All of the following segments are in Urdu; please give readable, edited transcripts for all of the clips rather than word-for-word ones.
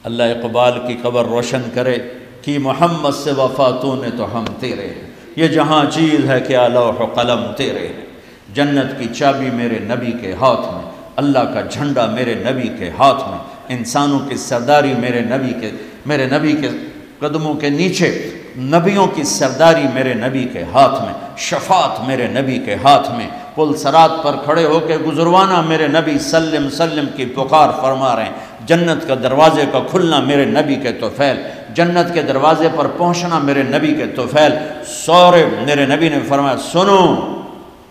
اللہ اقبال کی قبر روشن کرے کہ محمد سے وفاتوں نے تو ہم تیرے ہیں، یہ جہاں چیز ہے کہ لوح و قلم تیرے ہیں، جنت کی چابی میرے نبی کے ہاتھ میں، اللہ کا جھنڈا میرے نبی کے ہاتھ میں، انسانوں کی سرداری میرے نبی کے قدموں کے نیچے، نبیوں کی سرداری میرے نبی کے ہاتھ میں، شفاعت میرے نبی کے ہاتھ میں، پل صراط پر کھڑے ہو کے گزروانہ میرے نبی سلم سلم کی پکار فرما رہے ہیں، جنت کا دروازے کا کھلنا میرے نبی کے طفیل، جنت کے دروازے پر پہنچنا میرے نبی کے طفیل، سورے میرے نبی نے فرمایا سنو،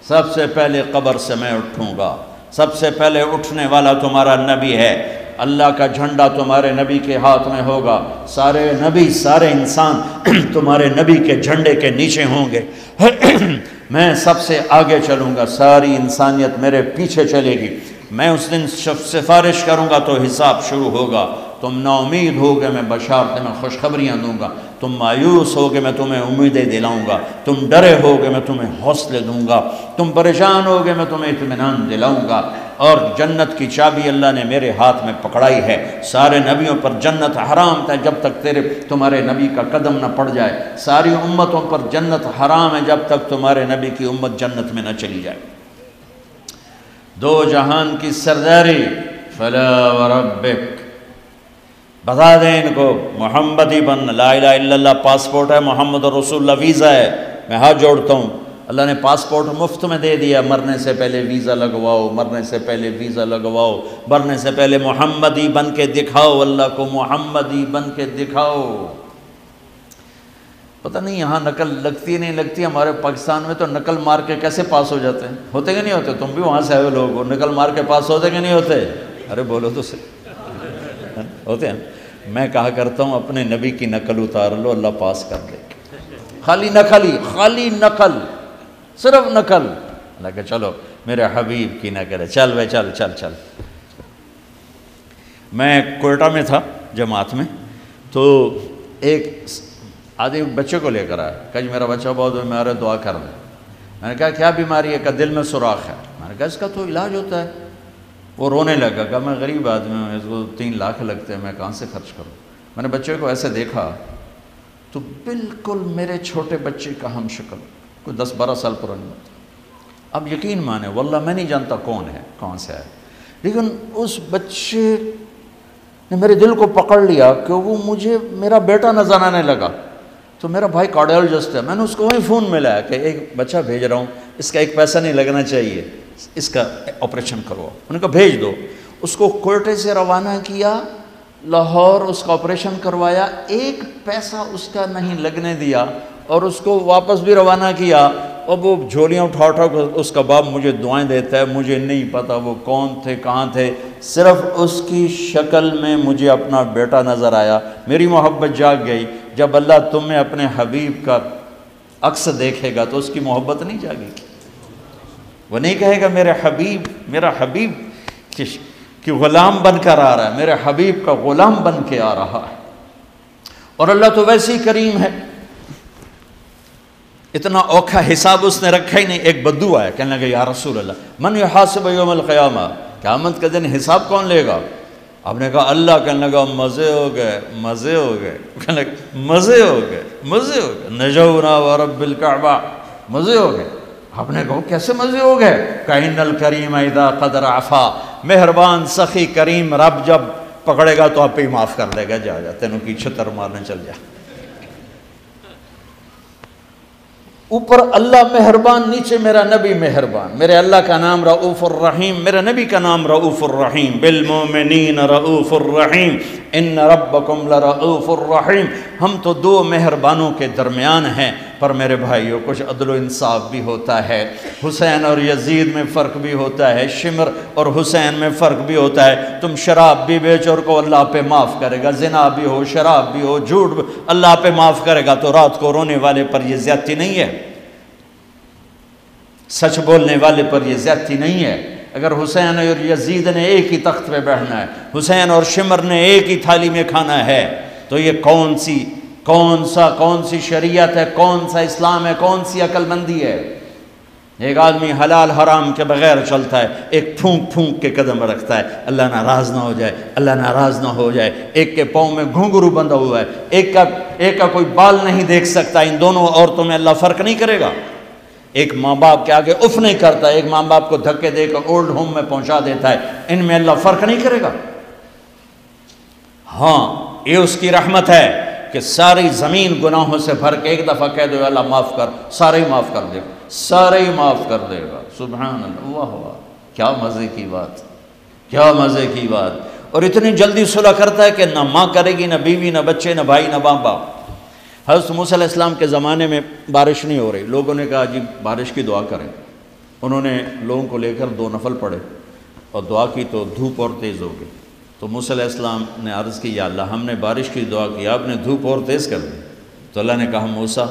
سب سے پہلے قبر سے میں اٹھوں گا، سب سے پہلے اٹھنے والا تمہارا نبی ہے، اللہ کا جھنڈا تمہارے نبی کے ہاتھ میں ہوگا، سارے نبی سارے انسان تمہارے نبی کے جھنڈے کے نیچے ہوں گے، میں سب سے آگے چلوں گا، ساری انسانیت میرے پیچھے چلے گی، میں اس دن سفارش کروں گا تو حساب شروع ہوگا، تم نا امید ہوگے میں بشارت میں خوشخبریاں دوں گا، تم مایوس ہوگے میں تمہیں امیدیں دلاؤں گا، تم ڈرے ہوگے میں تمہیں حوصلے دوں گا، تم پریشان ہوگے میں تمہیں اطمینان دلاؤں گا، اور جنت کی چابی اللہ نے میرے ہاتھ میں پکڑائی ہے، سارے نبیوں پر جنت حرام تھا جب تک تمہارے نبی کا قدم نہ پڑ جائے، ساری امتوں پر جنت حرام ہے جب تک تمہارے نبی کی امت جنت میں نہ چلی جائے۔ دو جہان کی سرداری، فلا وربک، بتا دیں ان کو محمدی بن، لا الہ الا اللہ پاسپورٹ ہے، محمد رسول اللہ ویزا ہے، میں ہاتھ جوڑتا ہوں، اللہ نے پاسپورٹ مفت میں دے دیا، مرنے سے پہلے ویزا لگواؤ، مرنے سے پہلے ویزا لگواؤ، مرنے سے پہلے محمدی بن کے دکھاؤ، اللہ کو محمدی بن کے دکھاؤ۔ پتہ نہیں یہاں نقل لگتی نہیں لگتی، ہمارے پاکستان میں تو نقل مار کے کیسے پاس ہو جاتے ہیں، ہوتے کہ نہیں ہوتے؟ تم بھی وہاں سے آئے ہو لوگ، نقل مار کے پاس ہوتے کہ نہیں ہوتے؟ ارے بولو تو صحیح، ہوتے ہیں۔ میں کہا کرتا ہوں اپنے نبی کی نقل اتار لو، اللہ پاس کر دے، خالی نقل، صرف نقل، اللہ کہ چلو میرے حبیب کی نقل ہے، چل بھائی چل۔ میں کوئٹہ میں تھا جماعت میں، تو ایک آدمی بچے کو لے کر آیا، کہا جی میرا بچہ بہت بیمار ہے، دعا کر دیں۔ میں نے کہا کیا بیماری ہے؟ کہ دل میں سوراخ ہے۔ میں نے کہا اس کا تو علاج ہوتا ہے۔ وہ رونے لگا، کہا میں غریب آدمی ہوں، اس کو 3 لاکھ لگتے ہیں، میں کہاں سے خرچ کروں؟ میں نے بچے کو ایسے دیکھا تو بالکل میرے چھوٹے بچے کا ہم شکل، کوئی 10-12 سال پرانی ہوتا۔ اب یقین مانے واللہ میں نہیں جانتا کون ہے، کون سے ہے، لیکن اس بچے نے میرے دل کو پکڑ لیا کہ وہ مجھے میرا بیٹا نظر آنے لگا۔ تو میرا بھائی کارڈیالوجسٹ ہے، میں نے اس کو وہیں فون میں لایا کہ ایک بچہ بھیج رہا ہوں، اس کا 1 پیسہ نہیں لگنا چاہیے، اس کا آپریشن کرو۔ انہوں نے کہا بھیج دو۔ اس کو کوئٹے سے روانہ کیا، لاہور اس کا آپریشن کروایا، 1 پیسہ اس کا نہیں لگنے دیا، اور اس کو واپس بھی روانہ کیا۔ اب وہ جھولیاں اٹھا اس کا باپ مجھے دعائیں دیتا ہے، مجھے نہیں پتا وہ کون تھے کہاں تھے، صرف اس کی شکل میں مجھے اپنا بیٹا نظر آیا، میری محبت جاگ گئی۔ جب اللہ تمہیں اپنے حبیب کا عکس دیکھے گا تو اس کی محبت نہیں جاگے گی، وہ نہیں کہے گا میرا حبیب کہ غلام بن کر آ رہا ہے، میرے حبیب کا غلام بن کے آ رہا ہے۔ اور اللہ تو ویسے ہی کریم ہے، اتنا اوکھا حساب اس نے رکھا ہی نہیں۔ ایک بدو آیا، کہنے لگا یا رسول اللہ من یحاسب یوم القیامہ، قیامت کے دن حساب کون لے گا؟ آپ نے کہا اللہ۔ کہنے لگا مزے ہو گئے، کہنے لگا مزے ہو گئے، نجونا ورب الکعبہ، مزے ہو گئے۔ آپ نے کہا کیسے مزے ہو گئے؟ کہ ان الکریم اذا قدر عفا، مہربان سخی کریم رب جب پکڑے گا تو آپ پہ ہی معاف کر دے گا، جا تینوں کی چھتر مارنے چل جا۔ اوپر اللہ مہربان، نیچے میرا نبی مہربان۔ میرے اللہ کا نام رؤوف الرحیم، میرے نبی کا نام رؤوف الرحیم، بالمؤمنین رؤوف الرحیم، ان ربکم لرؤوف الرحیم۔ ہم تو 2 مہربانوں کے درمیان ہیں، پر میرے بھائیوں کچھ عدل و انصاف بھی ہوتا ہے، حسین اور یزید میں فرق بھی ہوتا ہے، شمر اور حسین میں فرق بھی ہوتا ہے۔ تم شراب بھی بیچو اور کو اللہ پہ معاف کرے گا، زنا بھی ہو، شراب بھی ہو، جھوٹ بھی اللہ پہ معاف کرے گا، تو رات کو رونے والے پر یہ زیادتی نہیں ہے، سچ بولنے والے پر یہ زیادتی نہیں ہے۔ اگر حسین اور یزید نے ایک ہی تخت پہ بیٹھنا ہے، حسین اور شمر نے ایک ہی تھالی میں کھانا ہے، تو یہ کون سی شریعت ہے، کون سا اسلام ہے، کون سی عقل مندی ہے؟ ایک آدمی حلال حرام کے بغیر چلتا ہے، ایک پھونک پھونک کے قدم رکھتا ہے، اللہ ناراض نہ ہو جائے، اللہ ناراض نہ ہو جائے۔ ایک کے پاؤں میں گھنگرو بندھا ہوا ہے، ایک کا کوئی بال نہیں دیکھ سکتا۔ ان دونوں عورتوں میں اللہ فرق نہیں کرے گا۔ ایک ماں باپ کے آگے اف نہیں کرتا، ایک ماں باپ کو دھکے دے کر اولڈ ہوم میں پہنچا دیتا ہے، ان میں اللہ فرق نہیں کرے گا۔ ہاں، یہ اس کی رحمت ہے کہ ساری زمین گناہوں سے بھر کے ایک دفعہ کہہ دو اللہ معاف کر، سارے ہی معاف کر دے گا، سارے ہی معاف کر دے گا۔ سبحان اللہ، واہ واہ، کیا مزے کی بات، کیا مزے کی بات۔ اور اتنی جلدی صلح کرتا ہے کہ نہ ماں کرے گی، نہ بیوی، نہ بچے، نہ بھائی، نہ باپ باپ۔ حضرت موسیٰ علیہ السلام کے زمانے میں بارش نہیں ہو رہی، لوگوں نے کہا جی بارش کی دعا کریں۔ انہوں نے لوگوں کو لے کر 2 نفل پڑھے اور دعا کی تو دھوپ اور تیز ہو گئی۔ تو موسیٰ علیہ السلام نے عرض کی یا اللہ ہم نے بارش کی دعا کی، آپ نے دھوپ اور تیز کر دی۔ تو اللہ نے کہا موسیٰ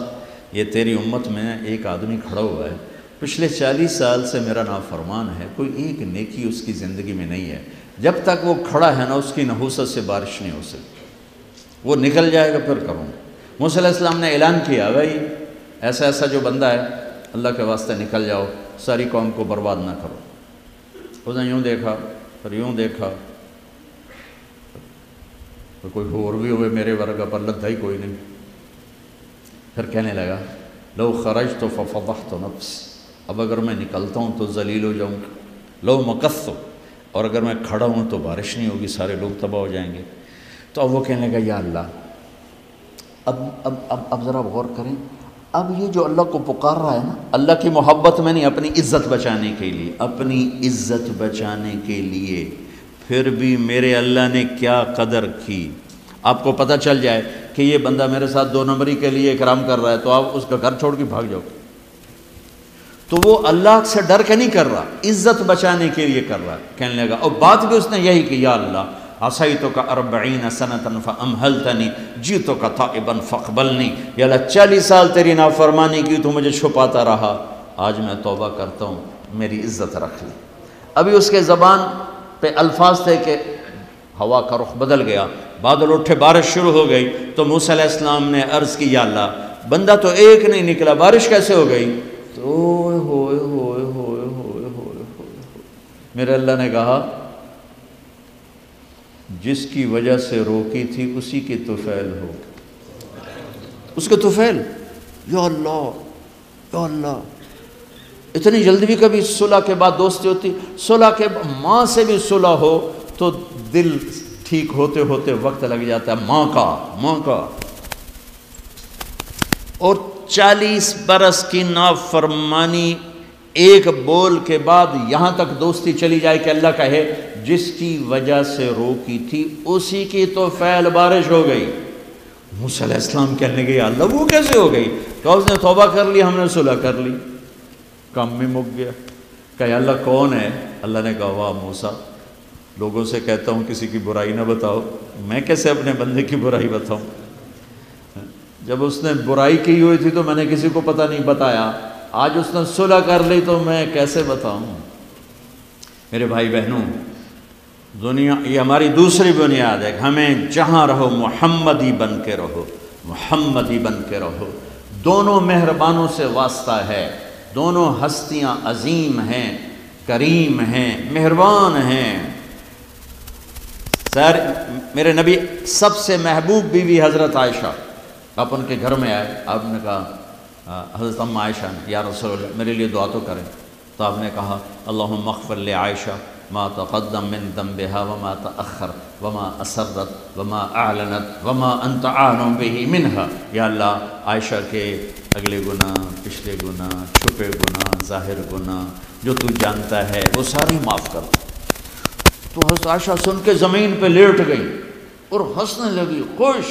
یہ تیری امت میں ایک آدمی کھڑا ہوا ہے، پچھلے 40 سال سے میرا نافرمان ہے، کوئی ایک نیکی اس کی زندگی میں نہیں ہے، جب تک وہ کھڑا ہے نا اس کی نحوست سے بارش نہیں ہو سکتی، وہ نکل جائے گا پھر کروں۔ موسیٰ علیہ السلام نے اعلان کیا بھائی ایسا ایسا جو بندہ ہے اللہ کے واسطے نکل جاؤ، ساری قوم کو برباد نہ کرو۔ اس نے یوں دیکھا پھر یوں دیکھا، تو کوئی اور بھی ہوئے میرے ورگا پر لدھا ہی کوئی نہیں۔ پھر کہنے لگا لو خرجت ففضحت نفسی، اب اگر میں نکلتا ہوں تو ذلیل ہو جاؤں گا، لو مکثت، اور اگر میں کھڑا ہوں تو بارش نہیں ہوگی، سارے لوگ تباہ ہو جائیں گے۔ تو اب وہ کہنے لگا یا اللہ اب ذرا غور کریں، اب یہ جو اللہ کو پکار رہا ہے نا، اللہ کی محبت میں نہیں، اپنی عزت بچانے کے لیے، اپنی عزت بچانے کے لیے، پھر بھی میرے اللہ نے کیا قدر کی۔ آپ کو پتہ چل جائے کہ یہ بندہ میرے ساتھ 2 نمبری کے لیے اکرام کر رہا ہے تو آپ اس کا گھر چھوڑ کے بھاگ جاؤ۔ تو وہ اللہ سے ڈر کے نہیں کر رہا، عزت بچانے کے لیے کر رہا ہے۔ کہنے لگا، اور بات بھی اس نے یہی کی یا اللہ عصیتک 40 سنة فامہلتنی جئتک تائبا فاقبلنی، یا اللہ 40 سال تیری نافرمانی کی تو مجھے چھپاتا رہا، آج میں توبہ کرتا ہوں، میری عزت رکھ لی۔ ابھی اس کے زبان پہ الفاظ تھے کہ ہوا کا رخ بدل گیا، بادل اٹھے، بارش شروع ہو گئی۔ تو موسیٰ علیہ السلام نے عرض کی یا اللہ بندہ تو ایک نہیں نکلا، بارش کیسے ہو گئی؟ تو ہوئے ہوئے ہوئے ہوئے ہوئے ہوئے، میرے اللہ نے کہا جس کی وجہ سے روکی تھی اسی کی طفیل ہو، اس کے طفیل۔ یا اللہ یا اللہ، اتنی جلدی بھی کبھی صلح کے بعد دوستی ہوتی؟ صلح کے ماں سے بھی صلح ہو تو دل ٹھیک ہوتے ہوتے وقت لگ جاتا ہے، ماں کا۔ اور 40 برس کی نافرمانی ایک بول کے بعد یہاں تک دوستی چلی جائے کہ اللہ کہے جس کی وجہ سے روکی تھی اسی کی تو فعل بارش ہو گئی۔ موسیٰ علیہ السلام کہنے گئے اللہ وہ کیسے ہو گئی؟ کہ اس نے توبہ کر لی، ہم نے صلح کر لی، کام میں مک گیا۔ کہ اللہ کون ہے؟ اللہ نے کہا واہ موسیٰ، لوگوں سے کہتا ہوں کسی کی برائی نہ بتاؤ، میں کیسے اپنے بندے کی برائی بتاؤں؟ جب اس نے برائی کی ہوئی تھی تو میں نے کسی کو پتہ نہیں بتایا، آج اس نے صلح کر لی تو میں کیسے بتاؤں؟ میرے بھائی بہنوں، دنیا یہ ہماری دوسری بنیاد ہے کہ ہمیں جہاں رہو محمدی بن کے رہو، محمدی بن کے رہو۔ دونوں مہربانوں سے واسطہ ہے، دونوں ہستیاں عظیم ہیں، کریم ہیں، مہربان ہیں۔ سر میرے نبی سب سے محبوب بیوی حضرت عائشہ، آپ ان کے گھر میں آئے، آپ نے کہا حضرت ام عائشہ نے یا رسول اللہ میرے لیے دعا تو کریں۔ تو آپ نے کہا اللہم اغفر لعائشہ ما تقدم من ذنبها وما تأخر وما اسرت وما اعلنت وما انت اعلم به منها، یا اللہ عائشہ کے اگلے گناہ، پچھلے گناہ، چھپے گناہ، ظاہر گناہ جو تو جانتا ہے وہ ساری معاف کر۔ تو حضرت عائشہ سن کے زمین پہ لیٹ گئی اور ہنسنے لگی، خوش۔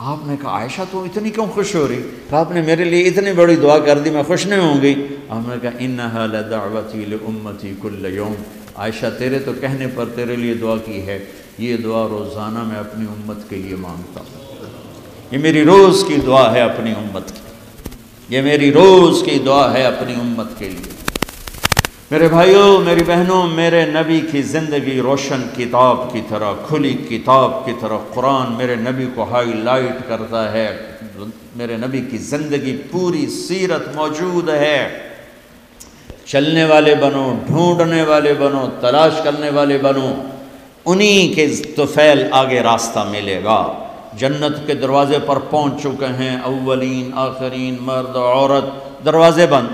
آپ نے کہا عائشہ تو اتنی کیوں خوش ہو رہی؟ کہ آپ نے میرے لیے اتنی بڑی دعا کر دی، میں خوش نہیں ہوں گی؟ آپ نے کہا انہا لدعوتی لامتی کل یوم، عائشہ تیرے تو کہنے پر تیرے لیے دعا کی ہے، یہ دعا روزانہ میں اپنی امت کے لیے مانگتا ہوں، یہ میری روز کی دعا ہے اپنی امت کی، یہ میری روز کی دعا ہے اپنی امت کے لیے۔ میرے بھائیوں، میری بہنوں، میرے نبی کی زندگی روشن کتاب کی طرح، کھلی کتاب کی طرح قرآن میرے نبی کو ہائی لائٹ کرتا ہے۔ میرے نبی کی زندگی پوری سیرت موجود ہے۔ چلنے والے بنو، ڈھونڈنے والے بنو، تلاش کرنے والے بنو، انہی کے طفیل آگے راستہ ملے گا۔ جنت کے دروازے پر پہنچ چکے ہیں، اولین آخرین، مرد عورت، دروازے بند۔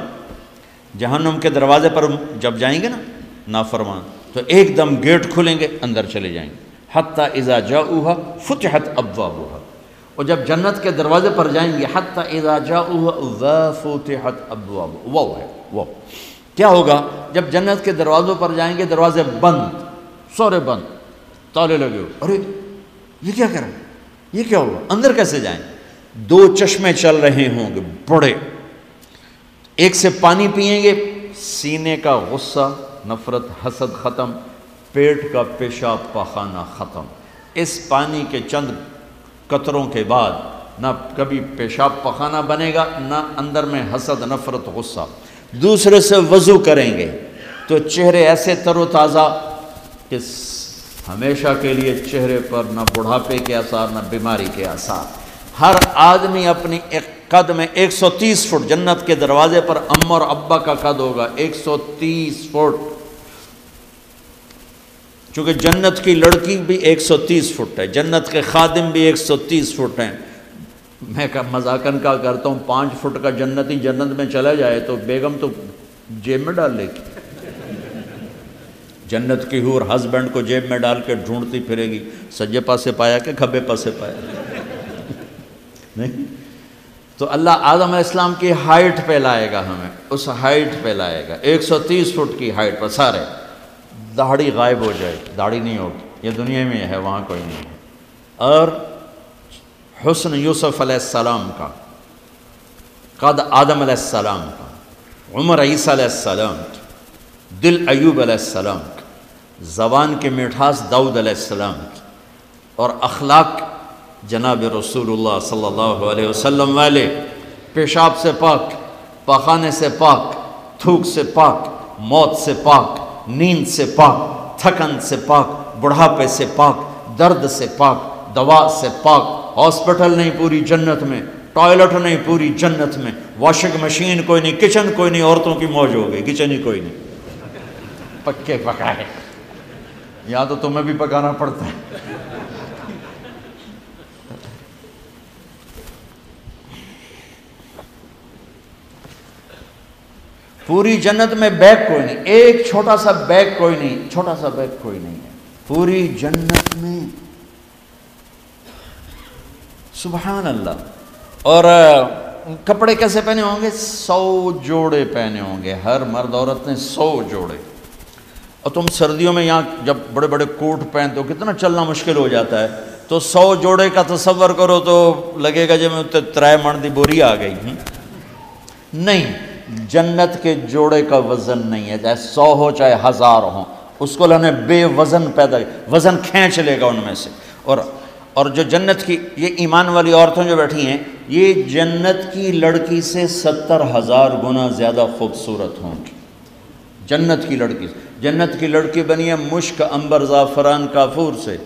جہنم کے دروازے پر جب جائیں گے نا نافرمان، تو ایک دم گیٹ کھلیں گے، اندر چلے جائیں گے۔ حتی اذا جاؤوها فتحت ابوابها، اور جب جنت کے دروازے پر جائیں گے، حتی اذا جاؤوها فتحت ابوابها، وہ ہے وہ کیا ہوگا جب جنت کے دروازوں پر جائیں گے، دروازے بند، سورے بند، تالے لگے ہو، ارے یہ کیا کر رہے ہیں، یہ کیا ہوگا، اندر کیسے جائیں؟ دو چشمے چل رہے ہوں گے بڑے، ایک سے پانی پئیں گے، سینے کا غصہ، نفرت، حسد ختم، پیٹ کا پیشاب پاخانہ ختم۔ اس پانی کے چند قطروں کے بعد نہ کبھی پیشاب پاخانہ بنے گا، نہ اندر میں حسد، نفرت، غصہ۔ دوسرے سے وضو کریں گے تو چہرے ایسے تر و تازہ کہ ہمیشہ کے لیے چہرے پر نہ بڑھاپے کے آثار، نہ بیماری کے آثار۔ ہر آدمی اپنی ایک قد میں 130 فٹ، جنت کے دروازے پر اماں اور ابا کا قد ہوگا 130 فٹ، چونکہ جنت کی لڑکی بھی 130 فٹ ہے، جنت کے خادم بھی 130 فٹ ہیں۔ میں مذاقاً کا کرتا ہوں 5 فٹ کا جنتی جنت میں چلا جائے تو بیگم تو جیب میں ڈال لے گی، جنت کی حور ہسبینڈ کو جیب میں ڈال کے ڈھونڈتی پھرے گی، سجے پاسے پایا کہ کھبے پاسے پایا نہیں۔ تو اللہ آدم علیہ السلام کی ہائٹ پہ لائے گا ہمیں، اس ہائٹ پہ لائے گا 130 فٹ کی ہائٹ پر، سارے داڑھی غائب ہو جائے، داڑھی نہیں ہوگی، یہ دنیا میں ہے، وہاں کوئی نہیں ہے۔ اور حسن یوسف علیہ السلام کا، قد آدم علیہ السلام کا، عمر عیسیٰ علیہ السلام کی، دل ایوب علیہ السلام کی، زبان کی مٹھاس داؤد علیہ السلام کی، اور اخلاق جناب رسول اللہ صلی اللہ علیہ وسلم والے، پیشاب سے پاک، پاخانے سے پاک، تھوک سے پاک، موت سے پاک، نیند سے پاک، تھکن سے پاک، بڑھاپے سے پاک، درد سے پاک، دوا سے پاک۔ ہاسپٹل نہیں پوری جنت میں، ٹوائلٹ نہیں پوری جنت میں، واشنگ مشین کوئی نہیں، کچن کوئی نہیں، عورتوں کی موج ہو گئی، کچن ہی کوئی نہیں، پکے پکائے، یا تو تمہیں بھی پکانا پڑتا ہے۔ پوری جنت میں بیگ کوئی نہیں، ایک چھوٹا سا بیگ کوئی نہیں، چھوٹا سا بیگ کوئی نہیں ہے پوری جنت میں، سبحان اللہ۔ اور کپڑے کیسے پہنے ہوں گے؟ 100 جوڑے پہنے ہوں گے، ہر مرد عورت نے 100 جوڑے۔ اور تم سردیوں میں یہاں جب بڑے بڑے کوٹ پہنتے ہو کتنا چلنا مشکل ہو جاتا ہے، تو 100 جوڑے کا تصور کرو تو لگے گا جب میں ترائے من دی بوری آ گئی۔ نہیں، جنت کے جوڑے کا وزن نہیں ہے، چاہے 100 ہو چاہے 1000 ہوں، اس کو اللہ نے بے وزن پیدا کیا، وزن کھینچ لے گا ان میں سے۔ اور جو جنت کی یہ ایمان والی عورتیں جو بیٹھی ہیں، یہ جنت کی لڑکی سے 70,000 گنا زیادہ خوبصورت ہوں گی۔ جنت کی لڑکی، جنت کی لڑکی بنی ہے مشک، عنبر، زعفران، کافور سے،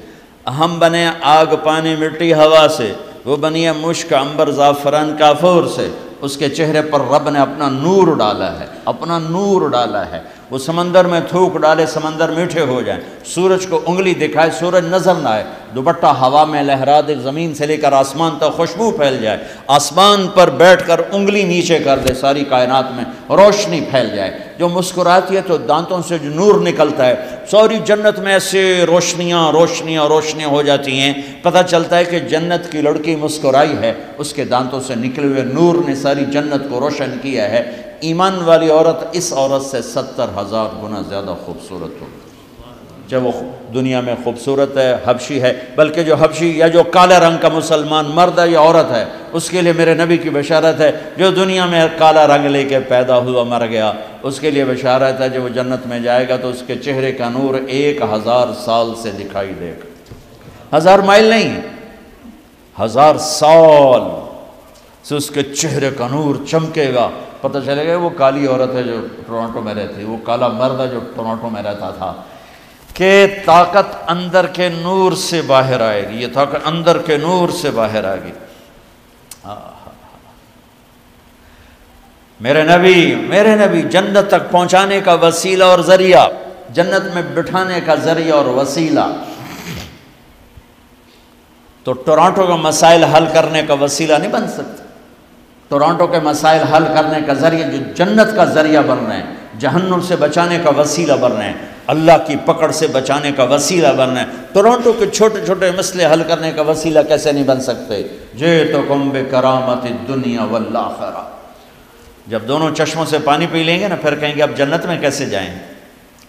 ہم بنے آگ، پانی، مٹی، ہوا سے، وہ بنی ہے مشک، عنبر، زعفران، کافور سے۔ اس کے چہرے پر رب نے اپنا نور ڈالا ہے، اپنا نور ڈالا ہے۔ وہ سمندر میں تھوک ڈالے، سمندر میٹھے ہو جائیں، سورج کو انگلی دکھائے، سورج نظر نہ آئے، دوپٹہ ہوا میں لہرا دے، زمین سے لے کر آسمان تک خوشبو پھیل جائے، آسمان پر بیٹھ کر انگلی نیچے کر دے، ساری کائنات میں روشنی پھیل جائے، جو مسکراتی ہے تو دانتوں سے جو نور نکلتا ہے، ساری جنت میں ایسے روشنیاں روشنیاں روشنیاں ہو جاتی ہیں، پتہ چلتا ہے کہ جنت کی لڑکی مسکرائی ہے، اس کے دانتوں سے نکلے ہوئے نور نے ساری جنت کو روشن کیا ہے۔ ایمان والی عورت اس عورت سے 70,000 گنا زیادہ خوبصورت ہو، جب وہ دنیا میں خوبصورت ہے، حبشی ہے، بلکہ جو حبشی یا جو کالے رنگ کا مسلمان مرد ہے یا عورت ہے، اس کے لیے میرے نبی کی بشارت ہے، جو دنیا میں کالا رنگ لے کے پیدا ہوا مر گیا، اس کے لیے بشارت ہے، جب وہ جنت میں جائے گا تو اس کے چہرے کا نور 1000 سال سے دکھائی دے گا، 1000 مائل نہیں، 1000 سال سے اس کے چہرے کا نور چمکے گا، پتہ چلے گا وہ کالی عورت ہے جو ٹورانٹو میں رہتی، وہ کالا مرد ہے جو ٹورانٹو میں رہتا تھا، کہ طاقت اندر کے نور سے باہر آئے گی، یہ طاقت اندر کے نور سے باہر آئے گی۔ میرے نبی جنت تک پہنچانے کا وسیلہ اور ذریعہ، جنت میں بٹھانے کا ذریعہ اور وسیلہ۔ تو ٹورانٹو کا مسائل حل کرنے کا وسیلہ نہیں بن سکتا، ٹورانٹو کے مسائل حل کرنے کا ذریعہ جو جنت کا ذریعہ بن رہے ہیں، جہنم سے بچانے کا وسیلہ بن رہے ہیں، اللہ کی پکڑ سے بچانے کا وسیلہ بن رہے ہیں، ٹورانٹو کے چھوٹے چھوٹے مسئلے حل کرنے کا وسیلہ کیسے نہیں بن سکتے؟ جئتکم بکرامت الدنیا والآخرہ۔ جب دونوں چشموں سے پانی پی لیں گے نا، پھر کہیں گے اب جنت میں کیسے جائیں؟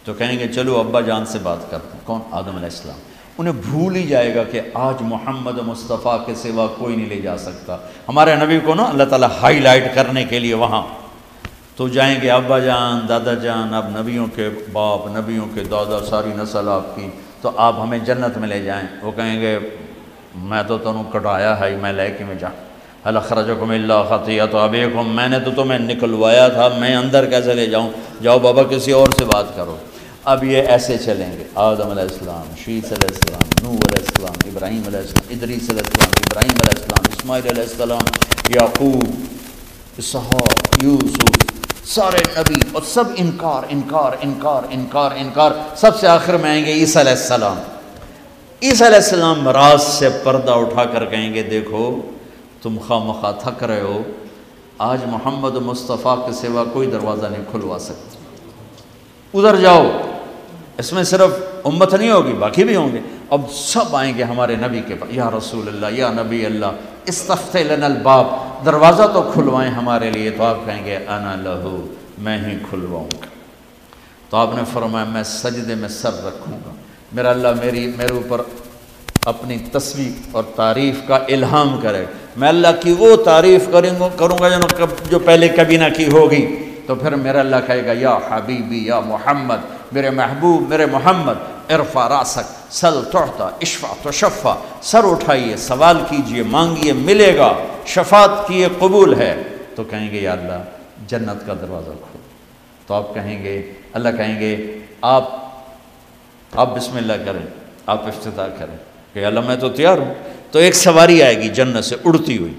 تو کہیں گے چلو ابا جان سے بات کرتے ہیں۔ کون؟ آدم علیہ السلام۔ انہیں بھول ہی جائے گا کہ آج محمد مصطفیٰ کے سوا کوئی نہیں لے جا سکتا۔ ہمارے نبی کو نا اللہ تعالیٰ ہائی لائٹ کرنے کے لیے وہاں تو جائیں گے، ابا جان، دادا جان، اب نبیوں کے باپ، نبیوں کے دادا، ساری نسل آپ کی، تو آپ ہمیں جنت میں لے جائیں۔ وہ کہیں گے میں تو تنوں کٹایا ہے، میں لے کے میں جاؤں، هل اخرجکم الا خطیئۃ ابیکم، میں نے تو تمہیں نکلوایا تھا، میں اندر کیسے لے جاؤں؟ جاؤ بابا کسی اور سے بات کرو۔ اب یہ ایسے چلیں گے، آدم علیہ السلام، شیث علیہ السلام، نوح علیہ السلام، ابراہیم علیہ السلام، ادریس علیہ السلام، ابراہیم علیہ السلام، اسماعیل علیہ السلام، یعقوب، اسحاق، یوسف، سارے نبی، اور سب انکار انکار انکار انکار انکار، سب سے آخر میں آئیں گے عیسیٰ علیہ السلام۔ عیسیٰ علیہ السلام راز سے پردہ اٹھا کر کہیں گے دیکھو تم خواہ مخواہ تھک رہے ہو، آج محمد مصطفیٰ کے سوا کوئی دروازہ نہیں کھلوا سکتا، ادھر جاؤ۔ اس میں صرف امت نہیں ہوگی، باقی بھی ہوں گے۔ اب سب آئیں گے ہمارے نبی کے پاس، یا رسول اللہ، یا نبی اللہ، استفتح لنا الباب، دروازہ تو کھلوائیں ہمارے لیے۔ تو آپ کہیں گے انا لہو، میں ہی کھلواؤں گا۔ تو آپ نے فرمایا میں سجدے میں سر رکھوں گا، میرا اللہ میرے اوپر اپنی تسبیح اور تعریف کا الہام کرے، میں اللہ کی وہ تعریف کروں گا جو پہلے کبھی نہ کی ہوگی۔ تو پھر میرا اللہ کہے گا یا حبیبی یا محمد، میرے محبوب، میرے محمد، ارفع راسک سل تعطا اشفع تشفع، سر اٹھائیے، سوال کیجئے، مانگیے، ملے گا، شفاعت کیے، قبول ہے۔ تو کہیں گے یا اللہ جنت کا دروازہ کھول۔ تو آپ کہیں گے، اللہ کہیں گے آپ بسم اللہ کریں، آپ افتتاح کریں کہ اللہ میں تو تیار ہوں۔ تو ایک سواری آئے گی جنت سے اڑتی ہوئی،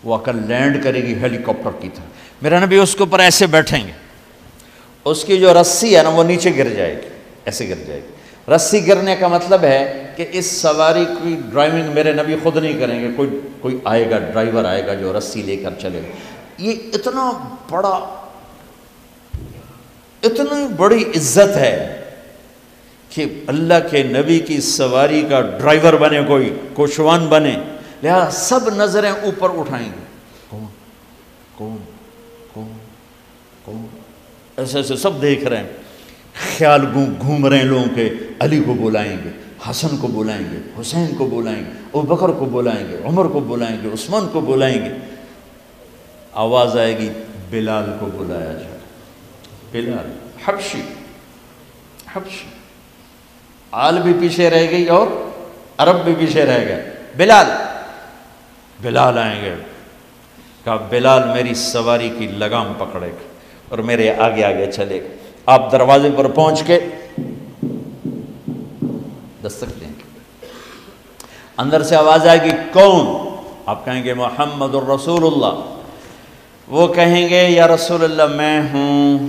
وہ آ کر لینڈ کرے گی ہیلی کاپٹر کی طرح، میرا نبی اس کے اوپر ایسے بیٹھیں گے، اس کی جو رسی ہے نا وہ نیچے گر جائے گی، ایسے گر جائے گی۔ رسی گرنے کا مطلب ہے کہ اس سواری کی ڈرائیونگ میرے نبی خود نہیں کریں گے، کوئی آئے گا، ڈرائیور آئے گا جو رسی لے کر چلے گا۔ یہ اتنا بڑی عزت ہے کہ اللہ کے نبی کی سواری کا ڈرائیور بنے، کوئی کوشوان بنے، لہذا سب نظریں اوپر اٹھائیں گے، کون کون کون کون، ایسے ایسے سب دیکھ رہے ہیں، خیال گھوم رہے ہیں لوگوں کے، علی کو بلائیں گے، حسن کو بلائیں گے، حسین کو بلائیں گے، ابوبکر کو بلائیں گے، عمر کو بلائیں گے، عثمان کو بلائیں گے۔ آواز آئے گی بلال کو بلایا جائے، بلال حبشی، آل بھی پیچھے رہ گئی اور عرب بھی پیچھے رہ گئے، بلال آئیں گے، کہا بلال میری سواری کی لگام پکڑے گا اور میرے آگے آگے چلے گا۔ آپ دروازے پر پہنچ کے دستک دیں گے، اندر سے آواز آئے گی کون؟ آپ کہیں گے محمد الرسول اللہ۔ وہ کہیں گے یا رسول اللہ میں ہوں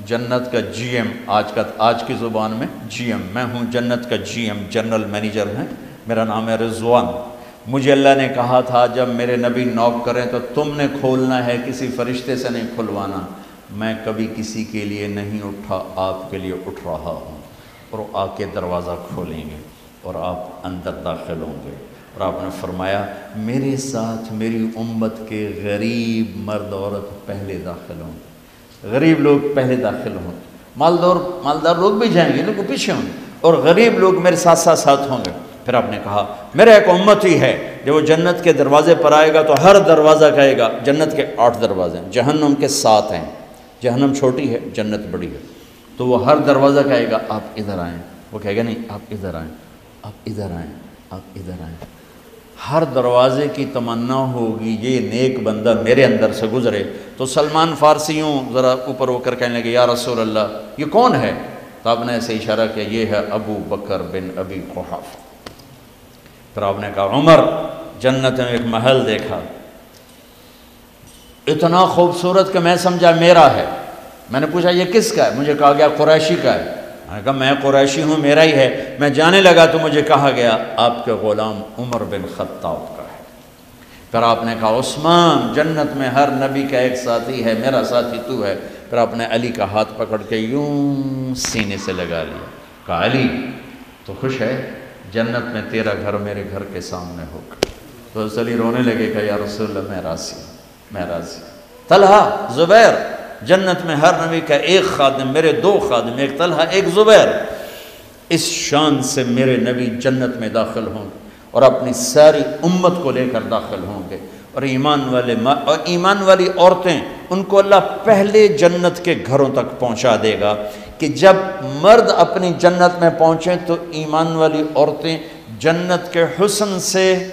جنت کا جی ایم، آج کی زبان میں جی ایم، میں ہوں جنت کا جی ایم، جنرل مینیجر ہیں، میرا نام ہے رضوان۔ مجھے اللہ نے کہا تھا جب میرے نبی نوک کریں تو تم نے کھولنا ہے، کسی فرشتے سے نہیں کھلوانا۔ میں کبھی کسی کے لیے نہیں اٹھا، آپ کے لیے اٹھ رہا ہوں، اور آ کے دروازہ کھولیں گے اور آپ اندر داخل ہوں گے۔ اور آپ نے فرمایا میرے ساتھ میری امت کے غریب مرد عورت پہلے داخل ہوں، غریب لوگ پہلے داخل ہوں، مالدار لوگ بھی جائیں گے لیکن پیچھے ہوں گے، اور غریب لوگ میرے ساتھ ساتھ ہوں گے۔ پھر آپ نے کہا میرا ایک امت ہی ہے جب وہ جنت کے دروازے پر آئے گا تو ہر دروازہ کہے گا، جنت کے 8 دروازے ہیں، جہنم کے 7 ہیں، جہنم چھوٹی ہے، جنت بڑی ہے، تو وہ ہر دروازہ کہے گا آپ ادھر آئیں، وہ کہے گا نہیں آپ ادھر آئیں، آپ ادھر آئیں، آپ ادھر آئیں۔ ہر دروازے کی تمنا ہوگی یہ نیک بندہ میرے اندر سے گزرے۔ تو سلمان فارسی یوں ذرا اوپر ہو کر کہنے لگے یا رسول اللہ یہ کون ہے؟ تو آپ نے ایسے اشارہ کیا یہ ہے ابو بکر بن ابی قحافہ۔ پھر آپ نے کہا عمر، جنت میں ایک محل دیکھا، اتنا خوبصورت کہ میں سمجھا میرا ہے۔ میں نے پوچھا یہ کس کا ہے؟ مجھے کہا گیا قریشی کا ہے۔ میں نے کہا میں قریشی ہوں، میرا ہی ہے۔ میں جانے لگا تو مجھے کہا گیا آپ کے غلام عمر بن خطاب کا ہے۔ پھر آپ نے کہا عثمان جنت میں ہر نبی کا ایک ساتھی ہے، میرا ساتھی تو ہے۔ پھر آپ نے علی کا ہاتھ پکڑ کے یوں سینے سے لگا لیا، کہا علی تو خوش ہے؟ جنت میں تیرا گھر میرے گھر کے سامنے ہوگا۔ تو علی رونے لگے کہ یا رسول اللہ میں راضی ہوں، میں راضی ہوں۔ طلحہ، زبیر، جنت میں ہر نبی کا ایک خادم، میرے دو خادم، ایک طلحہ ایک زبیر، اس شان سے میرے نبی جنت میں داخل ہوں گے اور اپنی ساری امت کو لے کر داخل ہوں گے۔ اور ایمان والی عورتیں ان کو اللہ پہلے جنت کے گھروں تک پہنچا دے گا کہ جب مرد اپنی جنت میں پہنچیں تو ایمان والی عورتیں جنت کے حسن سے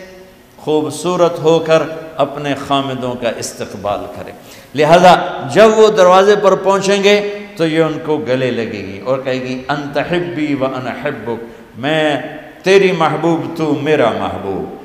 خوبصورت ہو کر اپنے خامدوں کا استقبال کریں۔ لہذا جب وہ دروازے پر پہنچیں گے تو یہ ان کو گلے لگے گی اور کہے گی انت حبی و انا حبک، میں تیری محبوب تو میرا محبوب۔